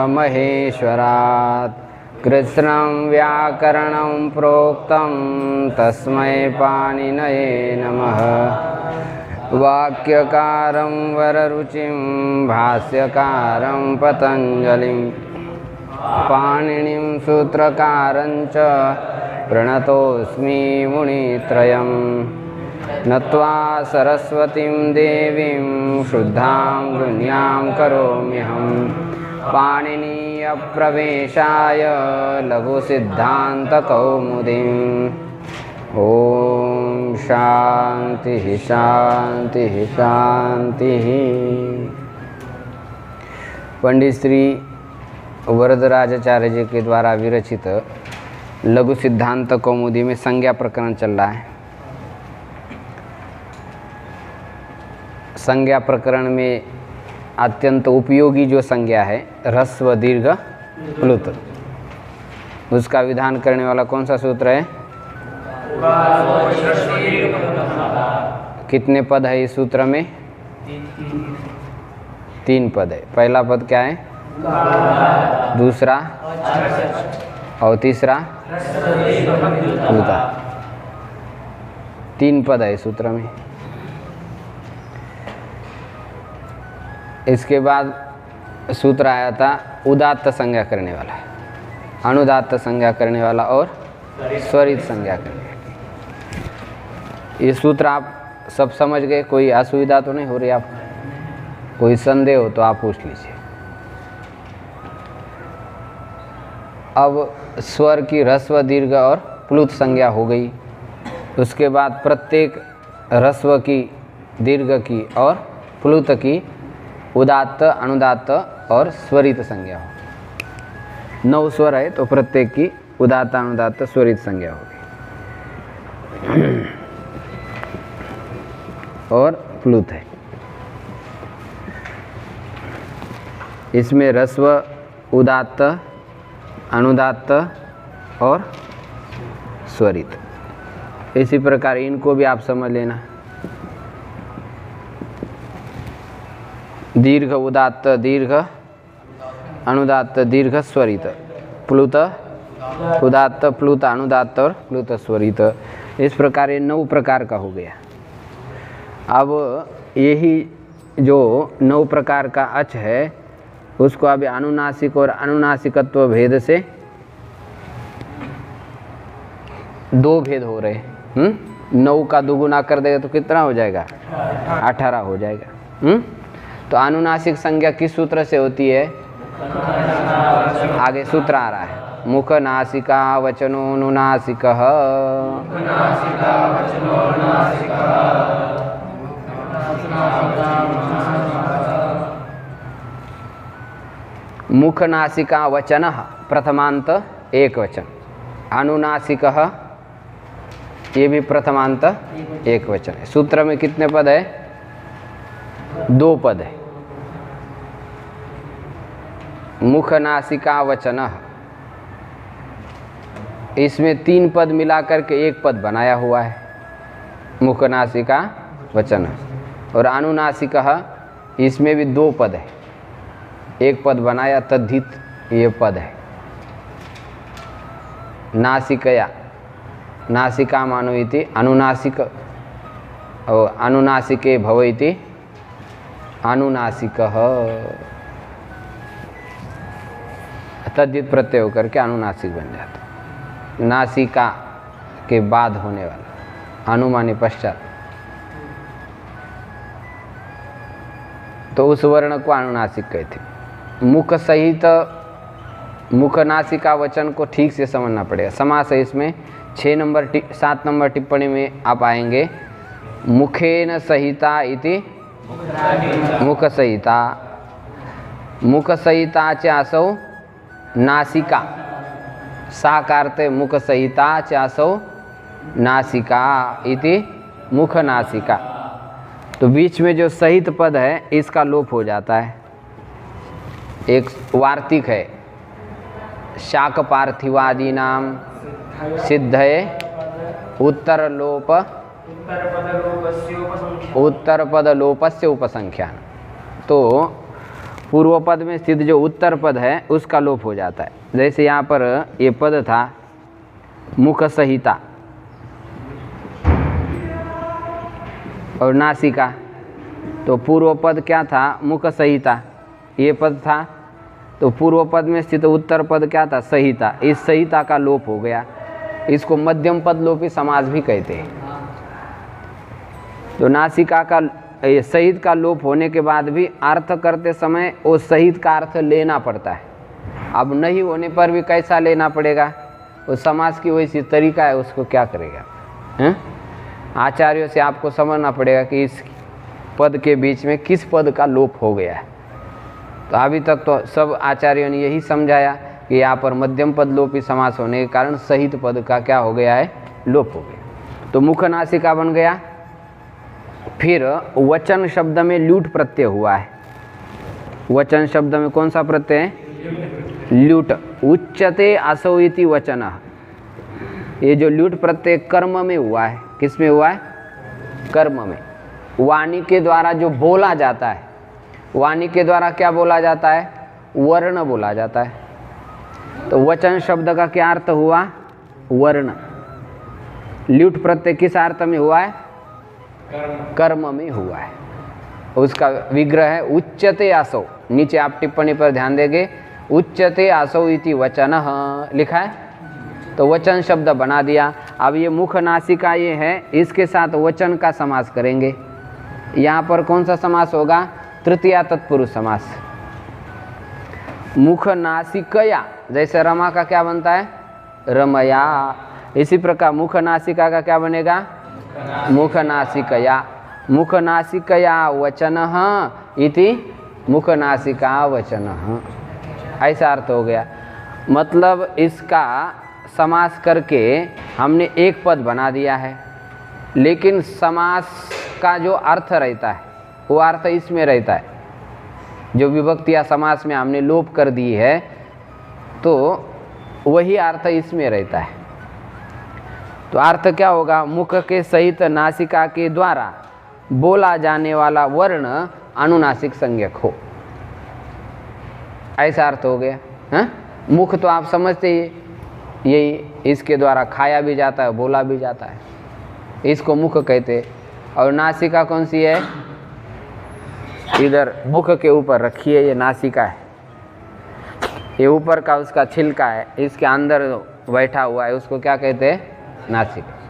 महेश्वरात् कृत्स्नं व्याकरणं प्रोक्तं तस्मै पाणिनये नमः। वाक्यकारं वररुचिं भाष्यकारं पतञ्जलिं पाणिनिं सूत्रकारं च प्रणतोऽस्मि मुनित्रयं। नत्वा सरस्वतीं देवीं शुद्धां गुण्यां करोम्यहं। पाणिनीयप्रवेशाय लघुसिद्धान्तकौमुदीम्। ॐ शान्तिः शान्तिः शान्तिः। पंडित श्री वरदराजाचार्य जी के द्वारा विरचित लघु सिद्धांत कौमुदी में संज्ञा प्रकरण चल रहा है। संज्ञा प्रकरण में अत्यंत उपयोगी जो संज्ञा है ह्रस्व दीर्घ प्लुत, उसका विधान करने वाला कौन सा सूत्र है? कितने पद है इस सूत्र में? 3 पद है। पहला पद क्या है? दूसरा और तीसरा प्लुता। 3 पद है इस सूत्र में। इसके बाद सूत्र आया था उदात्त संज्ञा करने वाला, अनुदात्त संज्ञा करने वाला और स्वरित संज्ञा करने वाला। ये सूत्र आप सब समझ गए? कोई असुविधा तो नहीं हो रही आपको? कोई संदेह हो तो आप पूछ लीजिए। अब स्वर की ह्रस्व दीर्घ और प्लुत संज्ञा हो गई। उसके बाद प्रत्येक ह्रस्व की, दीर्घ की और प्लुत की उदात्त, अनुदात्त और स्वरित संज्ञा हो। 9 स्वर है तो प्रत्येक की उदात्त, अनुदात्त, स्वरित संज्ञा होगी और प्लुत है। इसमें ह्रस्व, उदात्त, अनुदात्त और स्वरित। इसी प्रकार इनको भी आप समझ लेना। दीर्घ, उदात्त, दीर्घ, अनुदात्त, दीर्घ, स्वरित, प्लुत, उदात्त, प्लुत, अनुदात्त और प्लुत, स्वरित। इस प्रकार ये 9 प्रकार का हो गया। अब यही जो 9 प्रकार का अच है उसको अभी अनुनासिक और अनुनासिकत्व भेद से 2 भेद हो रहे हैं। 9 का दुगुना कर देगा तो कितना हो जाएगा? 18 हो जाएगा। तो अनुनासिक संज्ञा किस सूत्र से होती है? आगे सूत्र आ रहा है, मुख नासिका वचनोनुनासिक। मुख नासिका वचन प्रथमांत एक वचन, अनुनासिक ये भी प्रथमांत एक वचन है। सूत्र में कितने पद है? 2 पद है। मुख नासिका वचन, इसमें 3 पद मिलाकर के 1 पद बनाया हुआ है, मुख नासिका वचन। और अनुनासिक इसमें भी 2 पद है, 1 पद बनाया तद्धित ये पद है। नासिकया, नासिका मानो इति अनुनासिक और अनुनासिके भव इति अनुनासिक। तद्धित प्रत्यय होकर के अनुनासिक बन जाता। नासिका के बाद होने वाला, अनुमानी पश्चात, तो उस वर्ण को अनुनासिक कहते। मुख सहित मुख नासिका वचन को ठीक से समझना पड़ेगा। समास है इसमें 7 नंबर टिप्पणी में आप आएंगे। मुखेन सहिता इति मुख सहिता, मुख सहिता च असौ नासिका, साकारते मुख सहिता च असौ नासिका इति मुख नासिका। तो बीच में जो सहित पद है इसका लोप हो जाता है। एक वार्तिक है, शाक पार्थिवादी नाम सिद्धये उत्तर लोप उत्तर पद लोपस्य उपसंख्यान। तो पूर्व पद में स्थित जो उत्तर पद है उसका लोप हो जाता है। जैसे यहाँ पर ये पद था मुख संहिता और नासिका, तो पूर्व पद क्या था? मुख संहिता, ये पद था। तो पूर्व पद में स्थित उत्तर पद क्या था? संहिता। इस संहिता का लोप हो गया, इसको मध्यम पद लोपी समास भी कहते हैं। तो नासिका का सहित का लोप होने के बाद भी अर्थ करते समय वो सहित का अर्थ लेना पड़ता है। अब नहीं होने पर भी कैसा लेना पड़ेगा? वो समास की वैसी तरीका है, उसको क्या करेगा? हैं? आचार्यों से आपको समझना पड़ेगा कि इस पद के बीच में किस पद का लोप हो गया है। तो अभी तक तो सब आचार्यों ने यही समझाया कि यहाँ पर मध्यम पद लोपी समास होने के कारण सहित पद का क्या हो गया है? लोप हो गया। तो मुख नासिका बन गया। फिर वचन शब्द में ल्यूट प्रत्यय हुआ है। वचन शब्द में कौन सा प्रत्यय है? ल्यूट। उच्चते असौ इति वचनः, ये जो ल्यूट प्रत्यय कर्म में हुआ है। किस में हुआ है? कर्म में। वाणी के द्वारा जो बोला जाता है, वाणी के द्वारा क्या बोला जाता है? वर्ण बोला जाता है। तो वचन शब्द का क्या अर्थ हुआ? वर्ण। ल्यूट प्रत्यय किस अर्थ में हुआ है? कर्म में हुआ है। उसका विग्रह है उच्चते असौ। नीचे आप टिप्पणी पर ध्यान देंगे, उच्चते असौ इति वचनः लिखा है, तो वचन शब्द बना दिया। अब ये मुख नासिका ये है, इसके साथ वचन का समास करेंगे। यहाँ पर कौन सा समास होगा? तृतीया तत्पुरुष समास। मुख नासिकया, जैसे रमा का क्या बनता है? रमया। इसी प्रकार मुख नासिका का क्या बनेगा? मुख नासिकया। मुख नासिकया वचनः इति मुख नासिका वचनः, ऐसा अर्थ हो गया। मतलब इसका समास करके हमने एक पद बना दिया है, लेकिन समास का जो अर्थ रहता है वो अर्थ इसमें रहता है। जो विभक्ति या समास में हमने लोप कर दी है तो वही अर्थ इसमें रहता है। तो अर्थ क्या होगा? मुख के सहित नासिका के द्वारा बोला जाने वाला वर्ण अनुनासिक संज्ञक हो, ऐसा अर्थ हो गया। हाँ? मुख तो आप समझते ही, यही इसके द्वारा खाया भी जाता है, बोला भी जाता है, इसको मुख कहते। और नासिका कौन सी है? इधर मुख के ऊपर रखिए, ये नासिका है। ये ऊपर का उसका छिलका है, इसके अंदर बैठा हुआ है, उसको क्या कहते हैं? नासिका।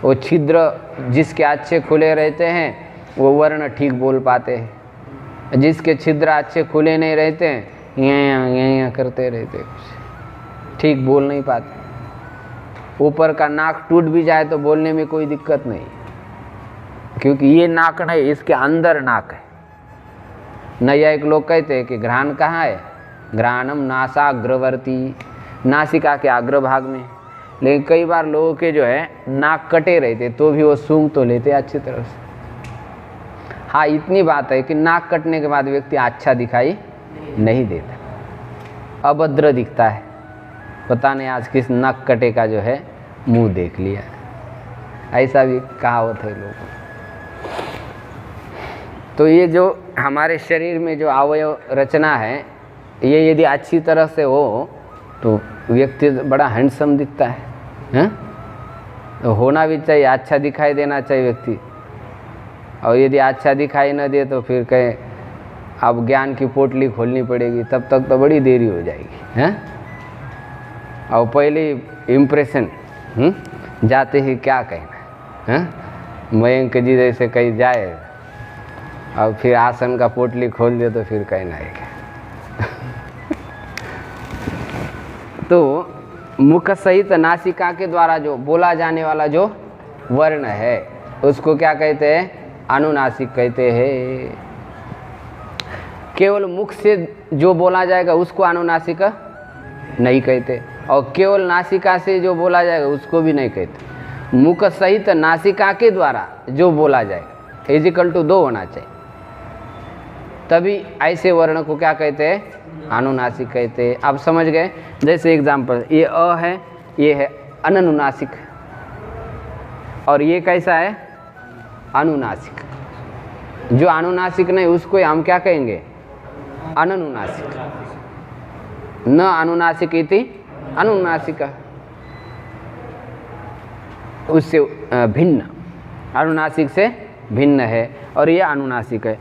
वो छिद्र जिसके अच्छे खुले रहते हैं वो वर्ण ठीक बोल पाते हैं, जिसके छिद्र अच्छे खुले नहीं रहते हैं यहाँ करते रहते, कुछ ठीक बोल नहीं पाते। ऊपर का नाक टूट भी जाए तो बोलने में कोई दिक्कत नहीं, क्योंकि ये नाक नहीं, इसके अंदर नाक है। नैयायिक लोग कहते हैं कि घ्राण कहाँ है? घ्राणम नासाग्रवर्ती, नासिका के अग्रभाग में। लेकिन कई बार लोगों के जो है नाक कटे रहते तो भी वो सूंघ तो लेते अच्छी तरह से। हाँ, इतनी बात है कि नाक कटने के बाद व्यक्ति अच्छा दिखाई नहीं देता, अभद्र दिखता है। पता नहीं आज किस नाक कटे का जो है मुंह देख लिया, ऐसा भी कहावत है लोगों। तो ये जो हमारे शरीर में जो अवयव रचना है, ये यदि अच्छी तरह से हो तो व्यक्ति बड़ा हैंडसम दिखता है। तो होना भी चाहिए, अच्छा दिखाई देना चाहिए व्यक्ति। और यदि अच्छा दिखाई न दे तो फिर कहें अब ज्ञान की पोटली खोलनी पड़ेगी, तब तक तो बड़ी देरी हो जाएगी। हैं? और पहले इम्प्रेशन जाते ही क्या कहना है? मयंक जी जैसे कहीं जाए और फिर आसन का पोटली खोल दे तो फिर कहना है क्या? तो मुख सहित नासिका के द्वारा जो बोला जाने वाला जो वर्ण है उसको क्या कहते हैं? अनुनासिक कहते हैं। केवल मुख से जो बोला जाएगा उसको अनुनासिक नहीं कहते, और केवल नासिका से जो बोला जाएगा उसको भी नहीं कहते। मुख सहित नासिका के द्वारा जो बोला जाएगा इजिकल टू 2 होना चाहिए, तभी ऐसे वर्ण को क्या कहते हैं? अनुनासिक कहते हैं। आप समझ गए? जैसे एग्जाम्पल, ये अ है, ये है अनुनासिक, और ये कैसा है? अनुनासिक। जो अनुनासिक नहीं उसको हम क्या कहेंगे? अननुनासिक, न अनुनासिक इति अनुनासिक, उससे भिन्न, अनुनासिक से भिन्न है और ये अनुनासिक है।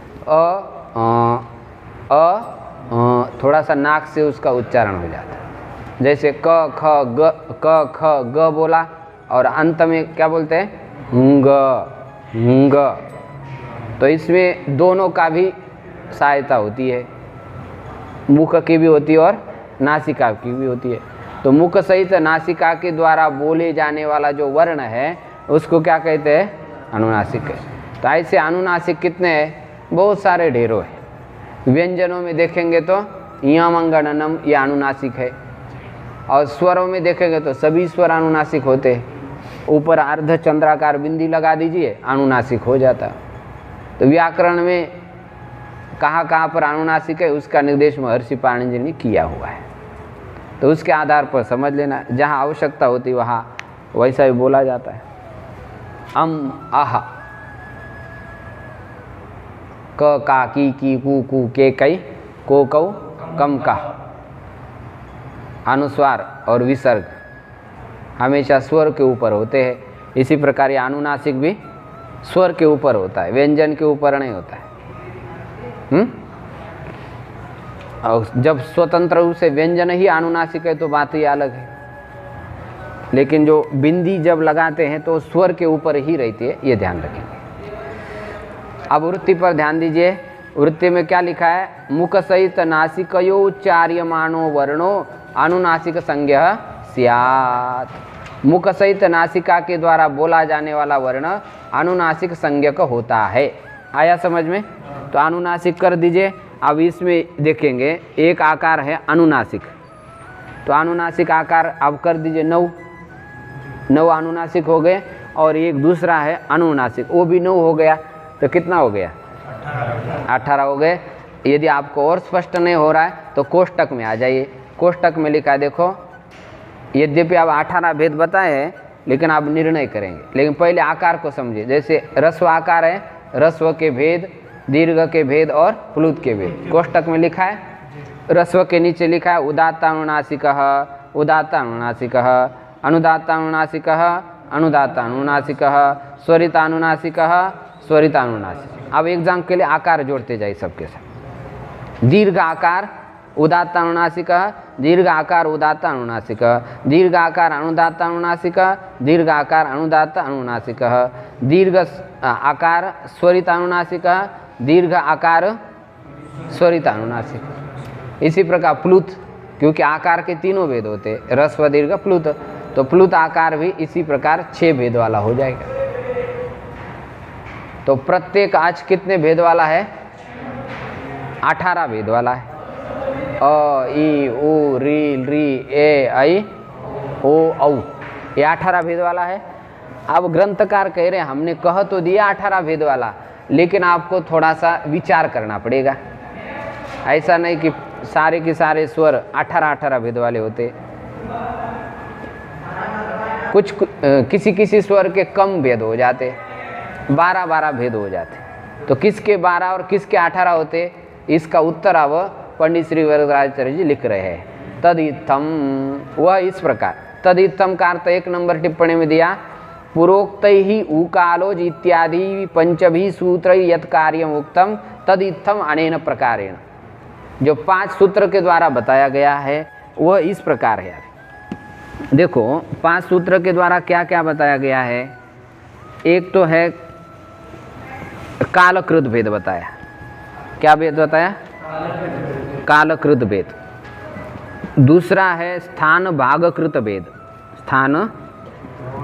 थोड़ा सा नाक से उसका उच्चारण हो जाता है, जैसे क ख ग बोला और अंत में क्या बोलते हैं ग। तो इसमें दोनों का भी सहायता होती है, मुख की भी होती है और नासिका की भी होती है। तो मुख सहित नासिका के द्वारा बोले जाने वाला जो वर्ण है उसको क्या कहते हैं, अनुनासिक है। तो ऐसे अनुनासिक कितने हैं, बहुत सारे ढेरों हैं। व्यंजनों में देखेंगे तो यमंगणनम ये अनुनासिक है, और स्वरों में देखेंगे तो सभी स्वर अनुनासिक होते हैं। ऊपर अर्ध चंद्राकार बिंदी लगा दीजिए, अनुनासिक हो जाता है। तो व्याकरण में कहाँ पर अनुनासिक है उसका निर्देश महर्षि पाणिनि ने किया हुआ है। तो उसके आधार पर समझ लेना, जहाँ आवश्यकता होती वहाँ वैसा ही बोला जाता है। आह, क का की कू के कई को कौ कम का। अनुस्वार और विसर्ग हमेशा स्वर के ऊपर होते हैं, इसी प्रकार ये अनुनासिक भी स्वर के ऊपर होता है, व्यंजन के ऊपर नहीं होता है। और जब स्वतंत्र रूप से व्यंजन ही अनुनासिक है तो बात ही अलग है, लेकिन जो बिंदी जब लगाते हैं तो स्वर के ऊपर ही रहती है, ये ध्यान रखेंगे। अब वृत्ति पर ध्यान दीजिए। वृत्ति में क्या लिखा है, मुख सहित नासिकयो उच्चार्यमानो वर्णो अनुनासिक संज्ञः स्यात्। मुख सहित नासिका के द्वारा बोला जाने वाला वर्ण अनुनासिक संज्ञक होता है। आया समझ में? तो अनुनासिक कर दीजिए। अब इसमें देखेंगे एक आकार है अनुनासिक, तो अनुनासिक आकार अब कर दीजिए 9 अनुनासिक हो गए, और एक दूसरा है अनुनासिक, वो भी 9 हो गया, तो कितना हो गया 18 हो गए। यदि आपको और स्पष्ट नहीं हो रहा है तो कोष्टक में आ जाइए। कोष्टक में लिखा है, देखो यद्यपि आप 18 भेद बताए हैं लेकिन आप निर्णय करेंगे, लेकिन पहले आकार को समझिए। जैसे रस्व आकार है, रस्व के भेद, दीर्घ के भेद और प्लुत के भेद कोष्टक में लिखा है। रस्व के नीचे लिखा है उदात्तानुनासिकः उदात्तानुनासिकः, अनुदात्तानुनासिकः अनुदात्तानुनासिकः, स्वरितानुनासिकः स्वरितानुनासिक। अब एग्जाम के लिए आकार जोड़ते जाइए सबके साथ। दीर्घ आकार उदात्तानुनासिकः, दीर्घ आकार उदात्तानुनासिकः, दीर्घ आकार अनुदात्तानुनासिकः, दीर्घ आकार अनुदात्तानुनासिकः, दीर्घ आकार स्वरितानुनासिकः, दीर्घ आकार स्वरितानुनासिक। इसी प्रकार प्लुत, क्योंकि आकार के तीनों भेद होते हैं, रस्व दीर्घ प्लुत, तो प्लुत आकार भी इसी प्रकार 6 भेद वाला हो जाएगा। तो प्रत्येक आज कितने भेद वाला है, 18 भेद वाला है। अ ई उ री री ए ऐ ओ औ, ये 18 भेद वाला है। अब ग्रंथकार कह रहे हैं हमने कह तो दिया 18 भेद वाला, लेकिन आपको थोड़ा सा विचार करना पड़ेगा। ऐसा नहीं कि सारे के सारे स्वर 18 भेद वाले होते, कुछ किसी स्वर के कम भेद हो जाते, 12 भेद हो जाते। तो किसके 12 और किसके 18 होते, इसका उत्तर अब पंडित श्री वरदराजाचार्य जी लिख रहे हैं। तदित्थम, वह इस प्रकार, तदित्थम का अर्थ 1 नंबर टिप्पणी में दिया, पूर्वोक्त ही उकालोज इत्यादि पंचभी सूत्र यत् कार्यम उक्तम तदित्थम अनेन प्रकारेण। जो 5 सूत्र के द्वारा बताया गया है वह इस प्रकार है। देखो 5 सूत्र के द्वारा क्या क्या बताया गया है। एक तो है कालकृत भेद बताया। क्या भेद बताया, कालकृत भेद। दूसरा है स्थान भागकृत भेद, स्थान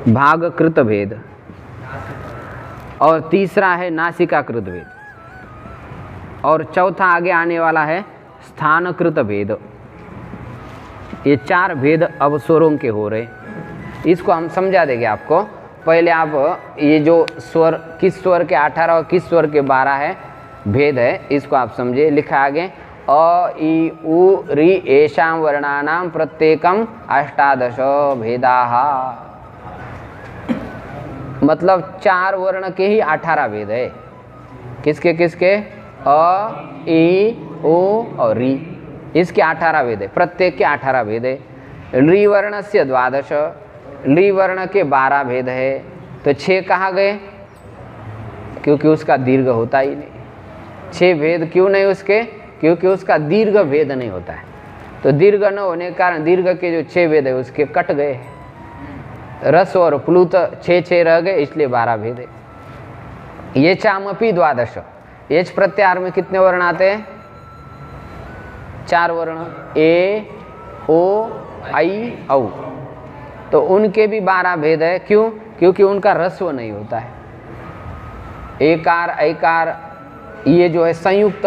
भागकृत भेद। और तीसरा है नासिकाकृत भेद। और चौथा आगे आने वाला है स्थानकृत भेद। ये 4 भेद अब स्वरों के हो रहे, इसको हम समझा देंगे आपको। पहले आप ये जो स्वर, किस स्वर के 18 और किस स्वर के 12 है भेद है, इसको आप समझिए। लिखा आगे, अ ई उ री एषां वर्णानां प्रत्येकम 18 भेदाः। मतलब 4 वर्ण के ही 18 भेद है। किसके किसके, अ ई ओ और री, इसके 18 भेद है, प्रत्येक के 18 भेद है। ली वर्ण से 12, ली वर्ण के 12 भेद है। तो 6 कहाँ गए? क्योंकि उसका दीर्घ होता ही नहीं। 6 भेद क्यों नहीं उसके? क्योंकि उसका दीर्घ भेद नहीं होता है। तो दीर्घ न होने के कारण दीर्घ के जो 6 भेद है उसके कट गए। रस और प्लुत 6 रह गए, इसलिए 12 भेद है। ये चामपी 12, एच प्रत्याहार में कितने वर्ण आते हैं? 4 वर्ण, ए ओ आई औ। तो उनके भी 12 भेद है। क्यों? क्योंकि उनका रस्व नहीं होता है। एकार ऐकार ये जो है संयुक्त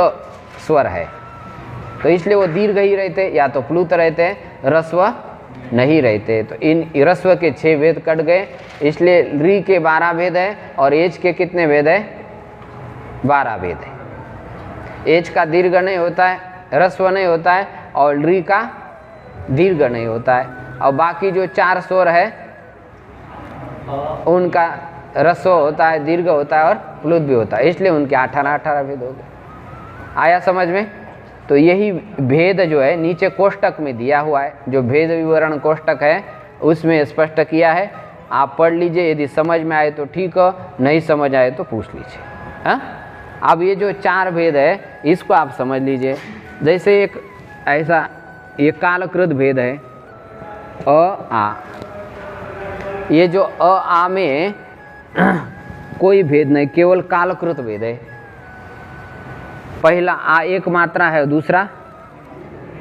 स्वर है, तो इसलिए वो दीर्घ ही रहते, या तो प्लुत रहते, रस्व नहीं रहते। तो इन रस्व के 6 भेद कट गए, इसलिए री के 12 भेद है और एच के कितने भेद है? 12 भेद है। एच का दीर्घ नहीं होता है, रस्व नहीं होता है, और री का दीर्घ नहीं होता है। और बाकी जो 4 स्वर है उनका रस्व होता है, दीर्घ होता है और प्लुत भी होता है, इसलिए उनके 18 भेद हो गए। आया समझ में? तो यही भेद जो है नीचे कोष्टक में दिया हुआ है, जो भेद विवरण कोष्टक है उसमें स्पष्ट किया है। आप पढ़ लीजिए, यदि समझ में आए तो ठीक हो, नहीं समझ आए तो पूछ लीजिए। हाँ, अब ये जो 4 भेद है इसको आप समझ लीजिए। जैसे एक ऐसा ये कालकृत भेद है अ आ, ये जो अ आ में कोई भेद नहीं, केवल कालकृत भेद है। पहला आ एक मात्रा है, दूसरा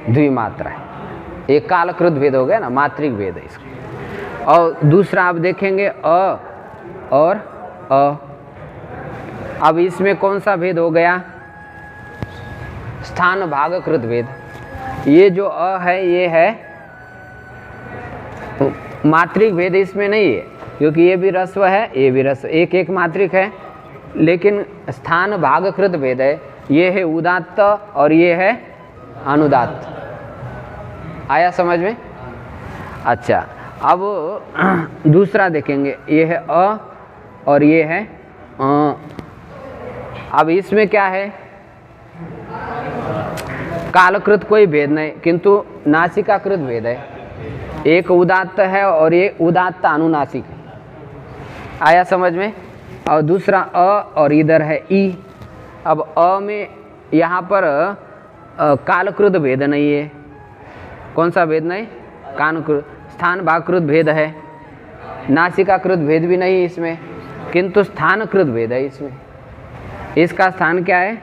द्विमात्रा है। एक कालकृत भेद हो गया ना, मात्रिक भेद है इसका। और दूसरा आप देखेंगे अ और अ। अब इसमें कौन सा भेद हो गया? स्थान भागकृत भेद। ये जो अ है ये है मात्रिक भेद, इसमें नहीं है, क्योंकि ये भी रस्व है, ये भी रस्व, एक एक मात्रिक है। लेकिन स्थान भागकृत भेद है, ये है उदात्त और ये है अनुदात्त। आया समझ में? अच्छा, अब दूसरा देखेंगे, ये है अ और ये है अ। अब इसमें क्या है? कालकृत कोई भेद नहीं, किंतु नासिकाकृत भेद है। एक उदात्त है और ये उदात्त अनुनासिक है। आया समझ में? और दूसरा अ और इधर है ई। अब अ में यहाँ पर कालकृत भेद नहीं है। कौन सा भेद नहीं? कालकृत। स्थान भागकृत भेद है, नासिकाकृत भेद भी नहीं इसमें, किंतु स्थानकृत भेद है इसमें। इसका स्थान क्या है?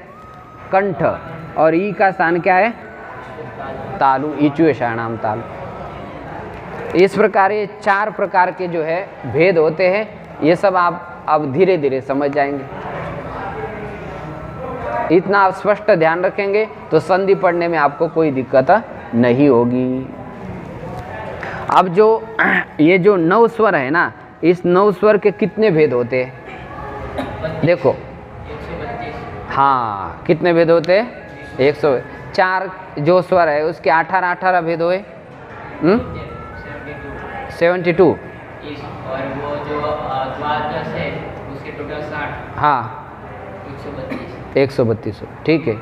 कंठ, और ई का स्थान क्या है? तालु, इचुएषाणाम तालु। इस प्रकार ये 4 प्रकार के जो है भेद होते हैं। ये सब आप अब धीरे धीरे समझ जाएंगे। इतना आप स्पष्ट ध्यान रखेंगे तो संधि पढ़ने में आपको कोई दिक्कत नहीं होगी। अब जो ये जो 9 स्वर है ना, इस 9 स्वर के कितने भेद होते हैं? देखो, हाँ, कितने भेद होते हैं? 104 जो स्वर है उसके 18 भेद हुए। 72। और वो जो द्वादश है उसके टोटल 60। हाँ, 132। ठीक है,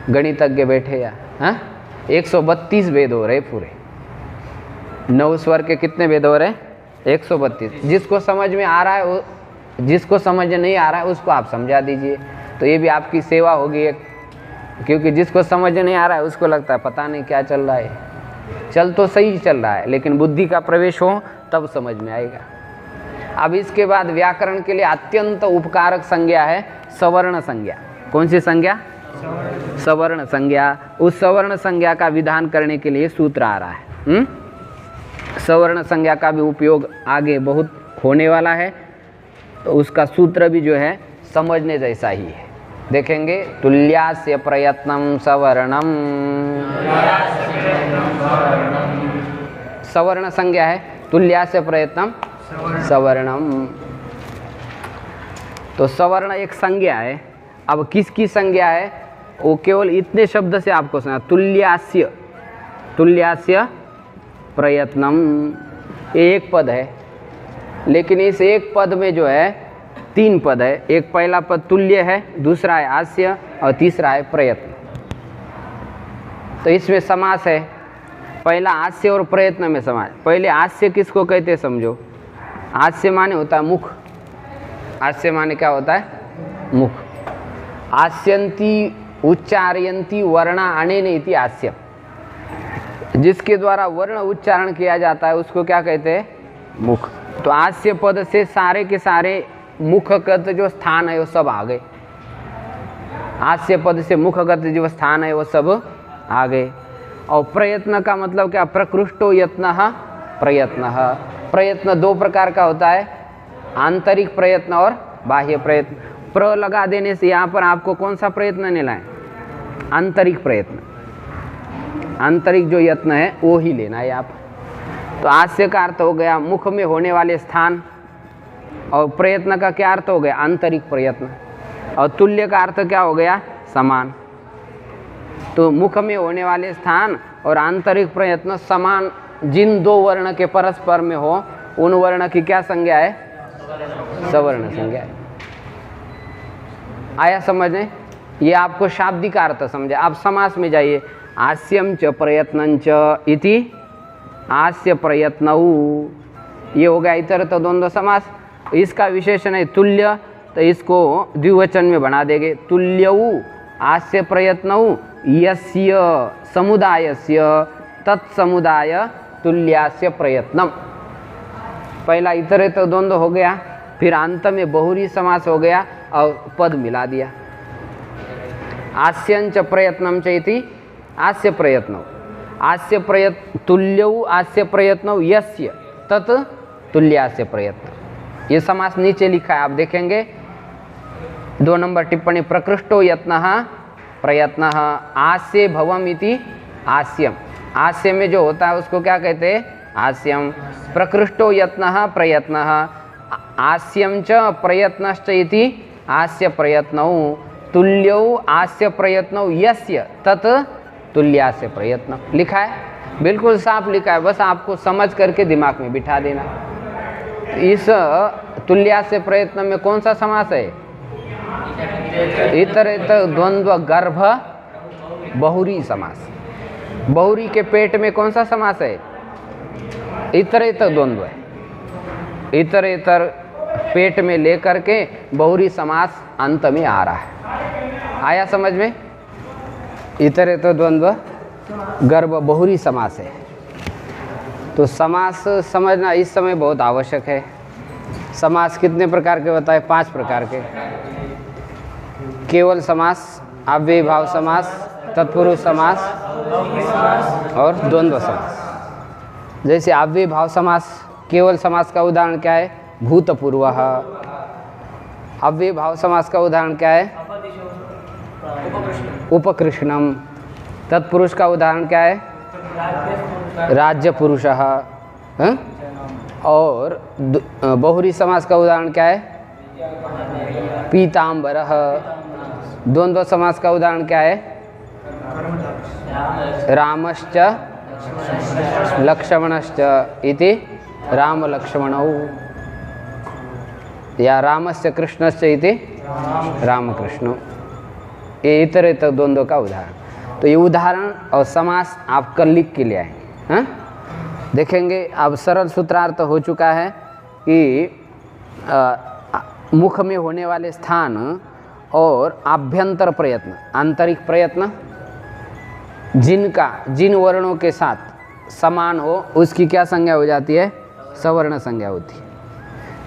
गणितज्ञ बैठे या? हाँ, 132 भेद हो रहे पूरे। 9 स्वर के कितने भेद हो रहे? 132। जिसको समझ में आ रहा है वो, जिसको समझ नहीं आ रहा है उसको आप समझा दीजिए, तो ये भी आपकी सेवा होगी एक। क्योंकि जिसको समझ नहीं आ रहा है उसको लगता है पता नहीं क्या चल रहा है। चल तो सही चल रहा है, लेकिन बुद्धि का प्रवेश हो तब समझ में आएगा। अब इसके बाद व्याकरण के लिए अत्यंत उपकारक संज्ञा है सवर्ण संज्ञा। कौन सी संज्ञा? सवर्ण संज्ञा। उस सवर्ण संज्ञा का विधान करने के लिए सूत्र आ रहा है। सवर्ण संज्ञा का भी उपयोग आगे बहुत होने वाला है, तो उसका सूत्र भी जो है समझने जैसा ही है। देखेंगे, तुल्यास्य प्रयत्नम सवर्णम। सवर्ण संज्ञा है, तुल्यास्य प्रयत्नम सवर्णम। तो सवर्ण एक संज्ञा है। अब किसकी संज्ञा है? वो केवल इतने शब्द से आपको सुना, तुल्यास्य, तुल्यास्य प्रयत्नम। एक पद है, लेकिन इस एक पद में जो है 3 पद है। एक पहला पद तुल्य है, दूसरा है आस्य और तीसरा है प्रयत्न। तो इसमें समास है। पहला आस्य और प्रयत्न में समास। पहले आस्य किसको कहते हैं समझो। आस्य माने होता है मुख। आस्य माने क्या होता है? मुख। आस्यंती उच्चारयंती वर्णा अनेन इति आस्य। जिसके द्वारा वर्ण उच्चारण किया जाता है उसको क्या कहते हैं? मुख। तो आस्य पद से सारे के सारे मुखगत जो स्थान है वो सब आ गए। आस्य पद से मुखगत जो स्थान है वो सब आ गए। और प्रयत्न का मतलब क्या? प्रकृष्टो यत्न प्रयत्न। प्रयत्न दो प्रकार का होता है, आंतरिक प्रयत्न और बाह्य प्रयत्न। प्र लगा देने से यहाँ पर आपको कौन सा प्रयत्न लेना है? आंतरिक प्रयत्न। आंतरिक जो यत्न है वो ही लेना है आप। तो आस्य का अर्थ हो गया मुख में होने वाले स्थान, और प्रयत्न का क्या अर्थ हो गया? आंतरिक प्रयत्न। और तुल्य का अर्थ क्या हो गया? समान। तो मुख में होने वाले स्थान और आंतरिक प्रयत्न समान जिन दो वर्ण के परस्पर में हो उन वर्ण की क्या संज्ञा है? सवर्ण संज्ञा है। आया समझने? ये आपको शाब्दिक अर्थ समझे। आप समास में जाइए। आस्यम च प्रयत्नं च इति आस्य प्रयत्नऊ, ये हो गया इतर तो द्वंद्व समास। इसका विशेषण है तुल्य, तो इसको द्विवचन में बना देंगे। तुल्यऊ आस्य प्रयत्नऊ यस्य समुदायस्य तत्समुदाय तुल्यास्य प्रयत्नम। पहला इतरेतर द्वंद्व हो गया, फिर अंत में बहुरी समास हो गया और पद मिला दिया। आस्यंच प्रयत्नम च इति आस्य प्रयत्नौ। आस्य प्रयत्न तुल्यौ आस्य प्रयत्नौ यस्य तत् तुल्यास्य प्रयत्न। ये समास नीचे लिखा है, आप देखेंगे 2 नंबर टिप्पणी। प्रकृष्टो यत्नः प्रयत्नः आस्य भवम इति आस्यम। आस्य में जो होता है उसको क्या कहते हैं? आस्यम। प्रकृष्टो यत्नः प्रयत्नः आस्यम च प्रयत्नश्च इति आस्य प्रयत्नौ। तुल्यौ आस्य प्रयत्नौ यस्य तत् तुल्यास्य प्रयत्न। लिखा है, बिल्कुल साफ लिखा है, बस आपको समझ करके दिमाग में बिठा देना। इस तुल्यास्य प्रयत्न में कौन सा समास है? इतरेतर द्वंद्व गर्भ बहुरी समास। बहुरी के पेट में कौन सा समास है? इतरेतर द्वंद्व है। इतरेतर पेट में लेकर के बहुरी समास अंत में आ रहा है। आया समझ में? इतरेतर द्वंद्व गर्भ बहुरी समास है। तो समास समझना इस समय बहुत आवश्यक है। समास कितने प्रकार के बताए? 5 प्रकार के। केवल समास, अव्ययी भाव समास, तत्पुरुष समास और द्वंद्व समास। जैसे अव्ययी भाव समास, केवल समास का उदाहरण क्या है? भूतपूर्वः। अव्ययी भाव समास का उदाहरण क्या है? उपकृष्णम। तत्पुरुष का उदाहरण क्या है? राज्य पुरुषः। और बहुरी समास का उदाहरण क्या है? पीताम्बरः। द्वंद्व समास का उदाहरण क्या है? रामश्च लक्ष्मणश्च इति राम लक्ष्मणौ, या रामस्य कृष्णश्च इति रामकृष्णौ। ये इतरेतर द्वंद्व का उदाहरण। तो ये उदाहरण और समास आप कल लिख के ले आए हैं। देखेंगे अब सरल सूत्रार्थ हो चुका है कि मुख में होने वाले स्थान और आभ्यंतर प्रयत्न, आंतरिक प्रयत्न जिन वर्णों के साथ समान हो उसकी क्या संज्ञा हो जाती है? सवर्ण संज्ञा होती है।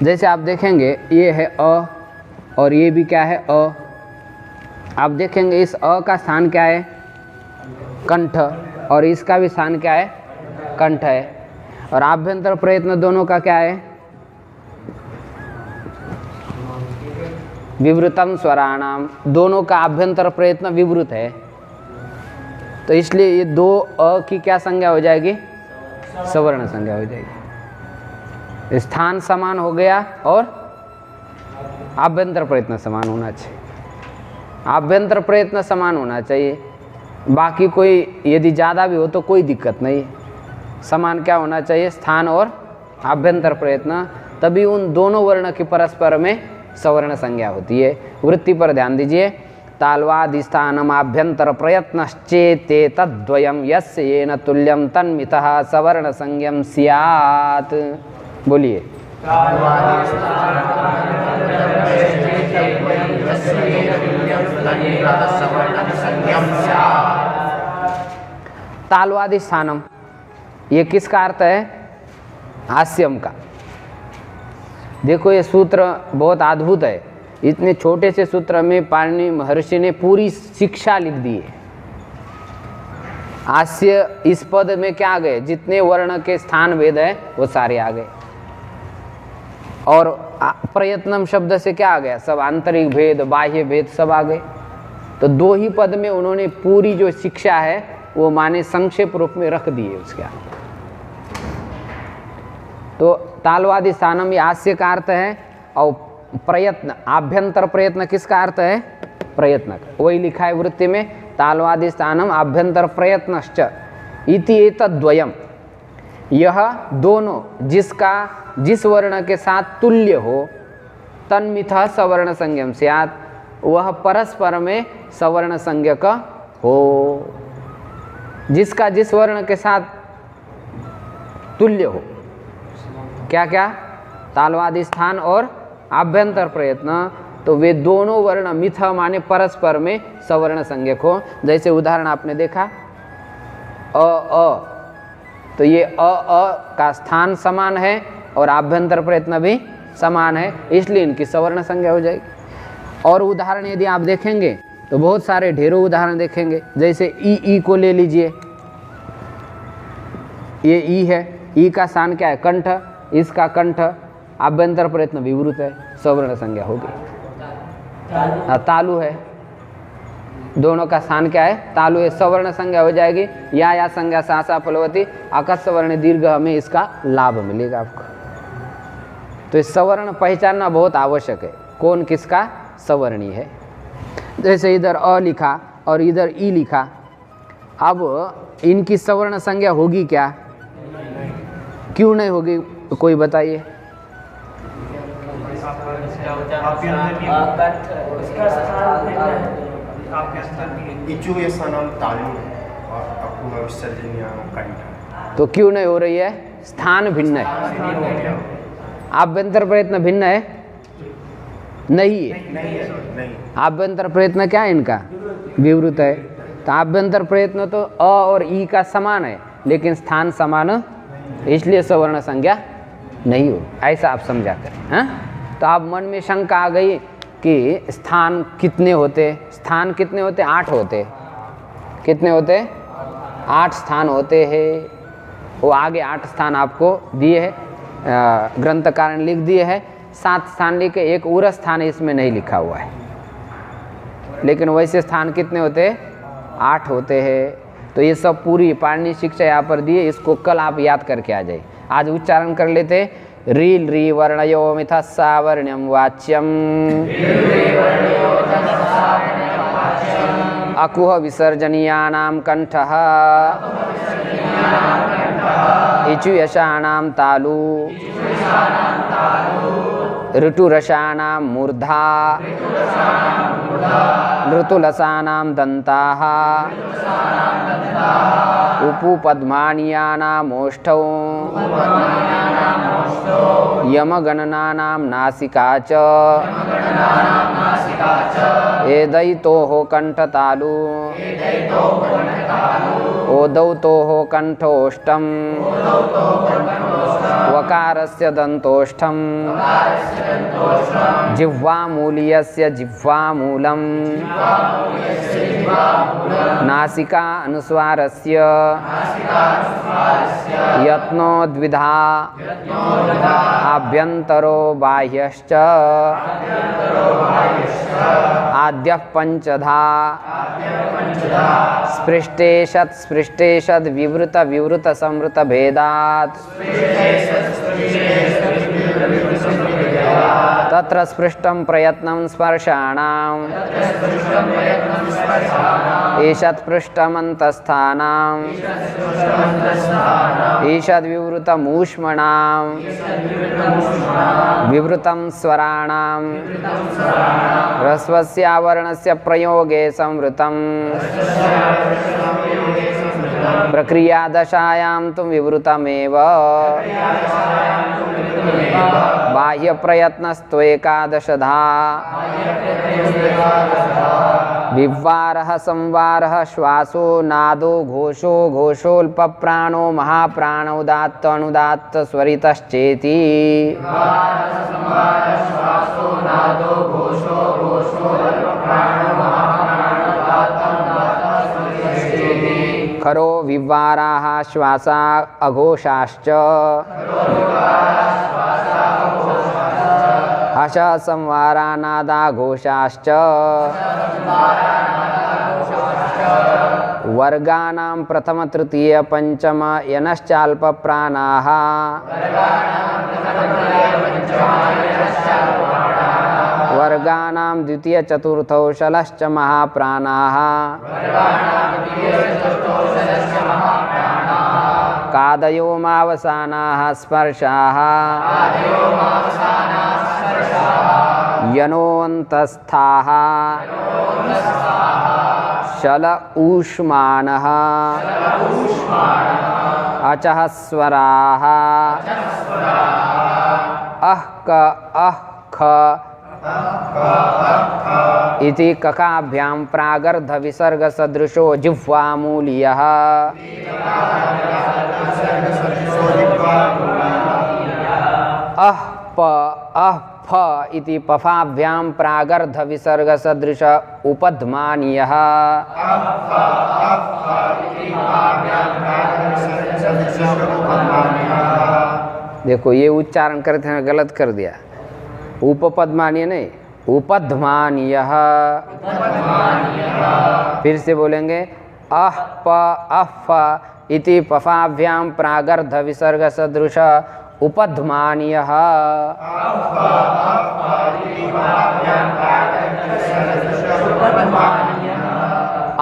जैसे आप देखेंगे ये है अ और ये भी क्या है? अ। आप देखेंगे इस अ का स्थान क्या है? कंठ, और इसका भी स्थान क्या है? कंठ है। और आभ्यंतर प्रयत्न दोनों का क्या है? विवृतम स्वराणाम। दोनों का आभ्यंतर प्रयत्न विवृत है। तो इसलिए ये 2 अ की क्या संज्ञा हो जाएगी? सवर्ण संज्ञा हो जाएगी। स्थान समान हो गया और आभ्यंतर प्रयत्न समान होना चाहिए। आभ्यंतर प्रयत्न समान होना चाहिए, बाकी कोई यदि ज़्यादा भी हो तो कोई दिक्कत नहीं। समान क्या होना चाहिए? स्थान और आभ्यंतर प्रयत्न, तभी उन दोनों वर्ण के परस्पर में सवर्ण संज्ञा होती है। वृत्ति पर ध्यान दीजिए। ताल्वादिस्थानम आभ्यंतर प्रयत्नश्चेते तद्वयम यस्य येन तुल्यम तन्मितः सवर्ण संज्ञम स्यात्। बोलिए। ताल्वादिस्थानम, ये किसका अर्थ है? हास्यम का। देखो ये सूत्र बहुत अद्भुत है। इतने छोटे से सूत्र में पाणिनि महर्षि ने पूरी शिक्षा लिख दी है। हास्य इस पद में क्या आ गए? जितने वर्ण के स्थान भेद है वो सारे आ गए। और प्रयत्नम शब्द से क्या आ गया? सब आंतरिक भेद, बाह्य भेद सब आ गए। तो दो ही पद में उन्होंने पूरी जो शिक्षा है वो माने संक्षेप रूप में रख दी है उसके आगे। तो तालवादी स्थानम ये हास्य का अर्थ है, और प्रयत्न, आभ्यंतर प्रयत्न किसका अर्थ है? प्रयत्न का। वही लिखा है वृत्ति में, तालवादी स्थानम आभ्यंतर प्रयत्नश्च इति एतद्वयम। यह दोनों जिसका जिस वर्ण के साथ तुल्य हो, तन्मितः सवर्ण संज्ञम स्यात्, वह परस्पर में सवर्ण संज्ञक हो। जिसका जिस वर्ण के साथ तुल्य हो, क्या क्या? तालवादी स्थान और आभ्यंतर प्रयत्न, तो वे दोनों वर्ण मिथ माने परस्पर में सवर्ण संज्ञक हो। जैसे उदाहरण आपने देखा अ, तो ये अ का स्थान समान है और आभ्यंतर प्रयत्न भी समान है, इसलिए इनकी सवर्ण संज्ञा हो जाएगी। और उदाहरण यदि आप देखेंगे तो बहुत सारे ढेरों उदाहरण देखेंगे। जैसे ई को ले लीजिए, ये ई है, ई का स्थान क्या है? कंठ, इसका कंठ आभ्यंतर प्रयत्न विवृत है, सवर्ण संज्ञा होगी। तालु है, दोनों का स्थान क्या है? तालु है, सवर्ण संज्ञा हो जाएगी। या संज्ञा सासा फलवती आकस्य वर्ण दीर्घ, हमें इसका लाभ मिलेगा आपको। तो इस सवर्ण पहचानना बहुत आवश्यक है, कौन किसका सवर्णी है। जैसे इधर अ लिखा और इधर ई लिखा, अब इनकी सवर्ण संज्ञा होगी क्या? क्यों नहीं होगी? कोई बताइए। तो क्यों नहीं हो रही है? स्थान भिन्न है। आभ्यंतर प्रयत्न भिन्न है? नहीं है। आभ्यंतर प्रयत्न क्या है इनका? विवृत है। तो आभ्यंतर प्रयत्न तो अ और ई का समान है, लेकिन स्थान समान, इसलिए सवर्ण संज्ञा नहीं हो। ऐसा आप समझा करें। हाँ, तो आप मन में शंका आ गई कि स्थान कितने होते? स्थान कितने होते? 8 होते। कितने होते? 8 स्थान होते हैं। वो आगे 8 स्थान आपको दिए हैं, ग्रंथकार ने लिख दिए हैं। 7 स्थान लिखे, एक उर स्थान इसमें नहीं लिखा हुआ है, लेकिन वैसे स्थान कितने होते? 8 होते हैं। तो ये सब पूरी पाणिनि शिक्षा यहाँ पर दिए, इसको कल आप याद करके आ जाए। आज उच्चारण कर लेते। रील री वर्णयो मिथस्सा वर्ण्यम वाच्यम, अकुह विसर्जनीयानां कंठः, इचु यशानां तालु, ऋतुरसानां मूर्धा, ऋतुलसानां दन्ताः, उपुपद्मानीयानाम् ओष्ठौ, यमगणनानां नासिका च, एदैतोः कण्ठतालु, ओदौतोः कण्ठोष्ठम्, वकारस्य दन्तोष्ठम्, जिह्वामूलीयस्य जिह्वामूलम्, नासिका अनुस्वारस्य यत्नो द्विधा, आभ्यन्तरो बाह्यश्च, आद्यः पञ्चधा, स्पृष्टेशत् विवृत विवृत संवृत भेदात्, तत्र स्पृष्टं प्रयत्नं स्पर्शाणाम्, ईषत् पृष्ठमन्तस्थानाम्, ईषद् विवृतम् ऊष्मणां विवृतं स्वराणां ह्रस्वस्यावर्णस्य प्रयोगे संवृतं प्रक्रियादशायां तु विवृतमेव बाह्यप्रयत्नस्त्वेकादशधा विवारः संवारः श्वासो नादो घोषो घोषोऽल्पप्राणो महाप्राण उदात्त अनुदात्त स्वरितश्चेति खरो विवाराः श्वासा अघोषाश्च हश संवारा नादा घोषाश्च वर्गानां प्रथम तृतीय पंचम यनश्चाल्पप्राणाः वर्गानां द्वितीय चतुर्थौ शलश्च महाप्राणाः कादयो मावसानाः स्पर्शाः यनोऽन्तस्थाः शल ऊष्माणः अचः स्वराः अह्क अह्ख इति ककाभ्यां प्रागर्ध विसर्ग सदृशो जिह्वामूलीयः अह्प अह्फ इति पफाभ्यां प्रागर्ध विसर्ग सदृश उपध्मानीयः देखो ये उच्चारण करते हैं गलत कर दिया, उपपद्मानीय नहीं उपध्मानीयः। फिर से बोलेंगे अह प अफ इति पफाभ्यां प्रागर्ध विसर्ग सदृश उपध्मानीयः।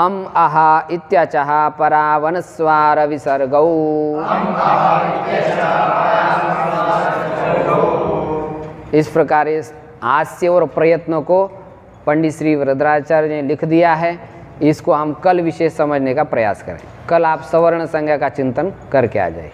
अम अहा इत्यचः परावनस्वार विसर्गौ। इस प्रकार इस हास्य और प्रयत्नों को पंडित श्री वरदराचार्य ने लिख दिया है। इसको हम कल विशेष समझने का प्रयास करें। कल आप सवर्ण संज्ञा का चिंतन करके आ जाए।